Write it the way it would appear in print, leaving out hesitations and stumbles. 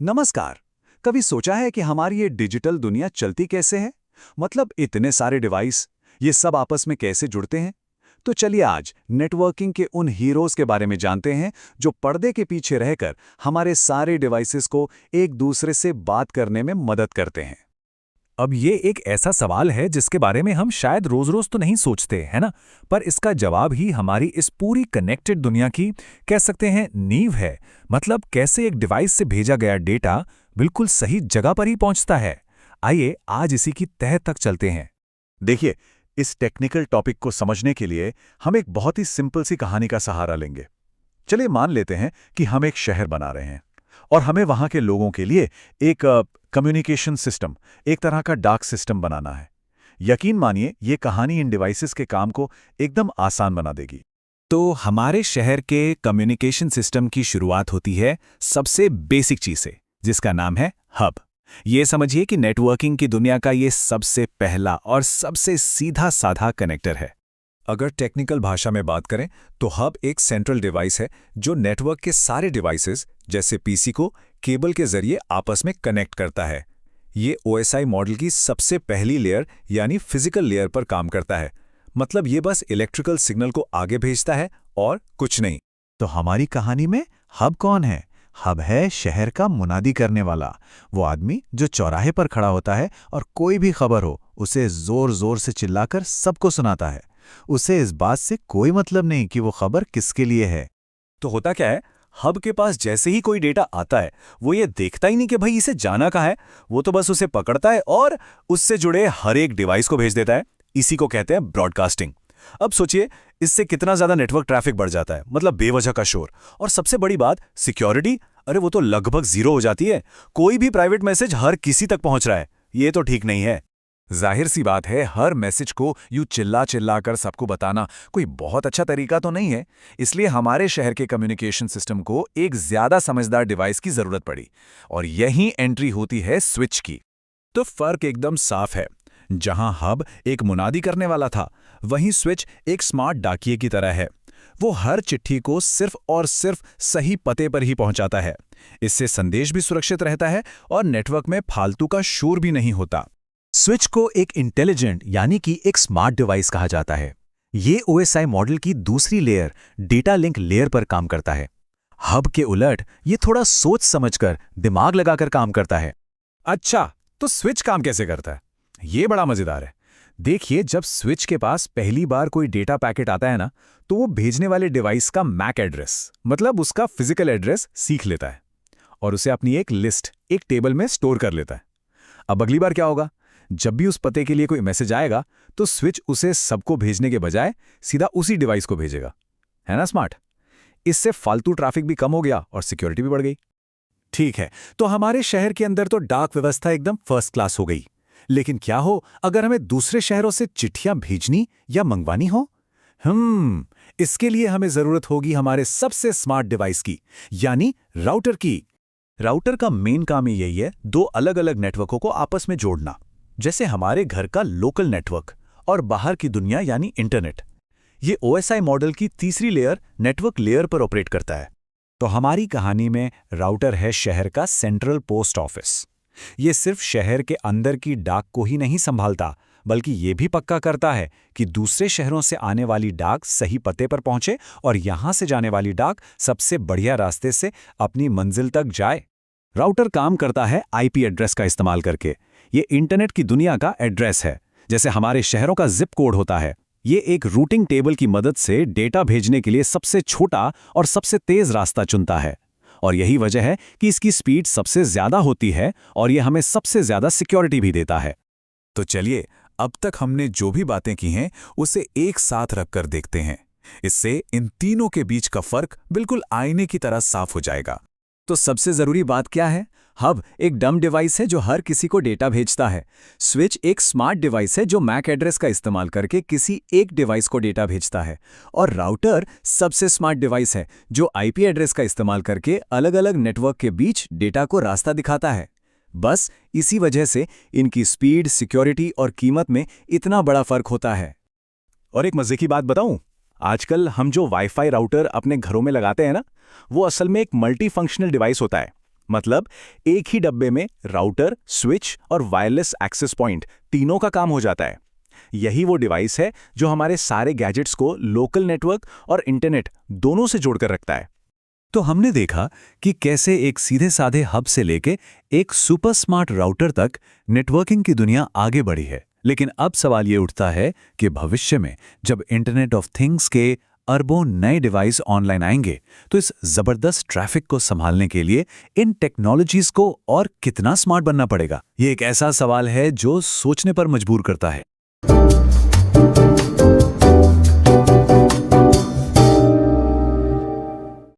नमस्कार। कभी सोचा है कि हमारी ये डिजिटल दुनिया चलती कैसे है? मतलब इतने सारे डिवाइस, ये सब आपस में कैसे जुड़ते हैं? तो चलिए आज नेटवर्किंग के उन हीरोज के बारे में जानते हैं जो पर्दे के पीछे रहकर हमारे सारे डिवाइसेस को एक दूसरे से बात करने में मदद करते हैं। अब ये एक ऐसा सवाल है जिसके बारे में हम शायद रोज-रोज तो नहीं सोचते, है ना? पर इसका जवाब ही हमारी इस पूरी कनेक्टेड दुनिया की, कह सकते हैं, नींव है। मतलब कैसे एक डिवाइस से भेजा गया डेटा बिल्कुल सही जगह पर ही पहुंचता है। आइए आज इसी की तह तक चलते हैं। देखिए, इस टेक्निकल टॉपिक को समझने के लिए हम एक बहुत ही सिंपल सी कहानी का सहारा लेंगे। चलिए मान लेते हैं कि हम एक शहर बना रहे हैं और हमें वहां के लोगों के लिए एक कम्युनिकेशन सिस्टम, एक तरह का डाक सिस्टम बनाना है। यकीन मानिए, ये कहानी इन डिवाइसेस के काम को एकदम आसान बना देगी। तो हमारे शहर के कम्युनिकेशन सिस्टम की शुरुआत होती है सबसे बेसिक चीज से, जिसका नाम है हब। ये समझिए कि नेटवर्किंग की दुनिया का ये सबसे पहला और सबसे सीधा साधा कनेक्टर है। अगर टेक्निकल भाषा में बात करें तो हब एक सेंट्रल डिवाइस है जो नेटवर्क के सारे डिवाइसेस जैसे पीसी को केबल के जरिए आपस में कनेक्ट करता है। ये ओएसआई मॉडल की सबसे पहली लेयर यानी फिजिकल लेयर पर काम करता है। मतलब ये बस इलेक्ट्रिकल सिग्नल को आगे भेजता है और कुछ नहीं। तो हमारी कहानी में हब कौन है? हब है शहर का मुनादी करने वाला, वो आदमी जो चौराहे पर खड़ा होता है और कोई भी खबर हो उसे जोर जोर से चिल्लाकर सबको सुनाता है। उसे इस बात से कोई मतलब नहीं कि वो खबर किसके लिए है। तो होता क्या है, हब के पास जैसे ही कोई डेटा आता है, वो ये देखता ही नहीं कि भाई इसे जाना कहाँ है। वो तो बस उसे पकड़ता है और उससे जुड़े हर एक डिवाइस को भेज देता है। इसी को कहते हैं ब्रॉडकास्टिंग। अब सोचिए, इससे कितना ज्यादा नेटवर्क ट्रैफिक बढ़ जाता है, मतलब बेवजह का शोर। और सबसे बड़ी बात, सिक्योरिटी, अरे वो तो लगभग जीरो हो जाती है। कोई भी प्राइवेट मैसेज हर किसी तक पहुंच रहा है, ये तो ठीक नहीं है। जाहिर सी बात है, हर मैसेज को यूं चिल्ला चिल्ला कर सबको बताना कोई बहुत अच्छा तरीका तो नहीं है। इसलिए हमारे शहर के कम्युनिकेशन सिस्टम को एक ज्यादा समझदार डिवाइस की जरूरत पड़ी और यहीं एंट्री होती है स्विच की। तो फर्क एकदम साफ है। जहां हब एक मुनादी करने वाला था, वहीं स्विच एक स्मार्ट डाकिये की तरह है। वो हर चिट्ठी को सिर्फ और सिर्फ सही पते पर ही पहुंचाता है। इससे संदेश भी सुरक्षित रहता है और नेटवर्क में फालतू का शोर भी नहीं होता। स्विच को एक इंटेलिजेंट यानी कि एक स्मार्ट डिवाइस कहा जाता है। ये ओएसआई मॉडल की दूसरी लेयर, डेटा लिंक लेयर पर काम करता है। हब के उलट ये थोड़ा सोच समझकर, दिमाग लगाकर काम करता है। अच्छा, तो स्विच काम कैसे करता है? ये बड़ा मजेदार है। देखिए, जब स्विच के पास पहली बार कोई डेटा पैकेट आता है ना, तो वो भेजने वाले डिवाइस का मैक एड्रेस, मतलब उसका फिजिकल एड्रेस, सीख लेता है और उसे अपनी एक लिस्ट, एक टेबल में स्टोर कर लेता है। अब अगली बार क्या होगा? जब भी उस पते के लिए कोई मैसेज आएगा, तो स्विच उसे सबको भेजने के बजाय सीधा उसी डिवाइस को भेजेगा। है ना स्मार्ट? इससे फालतू ट्रैफिक भी कम हो गया और सिक्योरिटी भी बढ़ गई। ठीक है, तो हमारे शहर के अंदर तो डाक व्यवस्था एकदम फर्स्ट क्लास हो गई। लेकिन क्या हो अगर हमें दूसरे शहरों से चिट्ठियां भेजनी या मंगवानी हो? इसके लिए हमें जरूरत होगी हमारे सबसे स्मार्ट डिवाइस की, यानी राउटर की। राउटर का मेन काम ही यही है, दो अलग अलग नेटवर्कों को आपस में जोड़ना, जैसे हमारे घर का लोकल नेटवर्क और बाहर की दुनिया यानी इंटरनेट। ये ओएसआई मॉडल की तीसरी लेयर, नेटवर्क लेयर पर ऑपरेट करता है। तो हमारी कहानी में राउटर है शहर का सेंट्रल पोस्ट ऑफिस। ये सिर्फ शहर के अंदर की डाक को ही नहीं संभालता, बल्कि ये भी पक्का करता है कि दूसरे शहरों से आने वाली डाक सही पते पर पहुंचे और यहां से जाने वाली डाक सबसे बढ़िया रास्ते से अपनी मंजिल तक जाए। राउटर काम करता है आईपी एड्रेस का इस्तेमाल करके। ये इंटरनेट की दुनिया का एड्रेस है, जैसे हमारे शहरों का जिप कोड होता है। ये एक रूटिंग टेबल की मदद से डेटा भेजने के लिए सबसे छोटा और सबसे तेज रास्ता चुनता है। और यही वजह है कि इसकी स्पीड सबसे ज्यादा होती है और ये हमें सबसे ज्यादा सिक्योरिटी भी देता है। तो चलिए, अब तक हमने जो भी बातें की हैं उसे एक साथ रखकर देखते हैं। इससे इन तीनों के बीच का फर्क बिल्कुल आईने की तरह साफ हो जाएगा। तो सबसे जरूरी बात क्या है? हब एक डम डिवाइस है जो हर किसी को डेटा भेजता है। स्विच एक स्मार्ट डिवाइस है जो मैक एड्रेस का इस्तेमाल करके किसी एक डिवाइस को डेटा भेजता है। और राउटर सबसे स्मार्ट डिवाइस है जो आईपी एड्रेस का इस्तेमाल करके अलग अलग नेटवर्क के बीच डेटा को रास्ता दिखाता है। बस इसी वजह से इनकी स्पीड, सिक्योरिटी और कीमत में इतना बड़ा फर्क होता है। और एक मजे की बात बताऊं, आजकल हम जो वाईफाई राउटर अपने घरों में लगाते हैं ना, वो असल में एक मल्टी फंक्शनल डिवाइस होता है। मतलब एक ही डब्बे में राउटर, स्विच और वायरलेस एक्सेस पॉइंट तीनों का काम हो जाता है। यही वो डिवाइस है जो हमारे सारे गैजेट्स को लोकल नेटवर्क और इंटरनेट दोनों से जोड़कर रखता है। तो हमने देखा कि कैसे एक सीधे साधे हब से लेके एक सुपर स्मार्ट राउटर तक नेटवर्किंग की दुनिया आगे बढ़ी है। लेकिन अब सवाल ये उठता है कि भविष्य में जब इंटरनेट ऑफ थिंग्स के अरबों नए डिवाइस ऑनलाइन आएंगे तो इस जबरदस्त ट्रैफिक को संभालने के लिए इन टेक्नोलॉजीज को और कितना स्मार्ट बनना पड़ेगा। ये एक ऐसा सवाल है जो सोचने पर मजबूर करता है।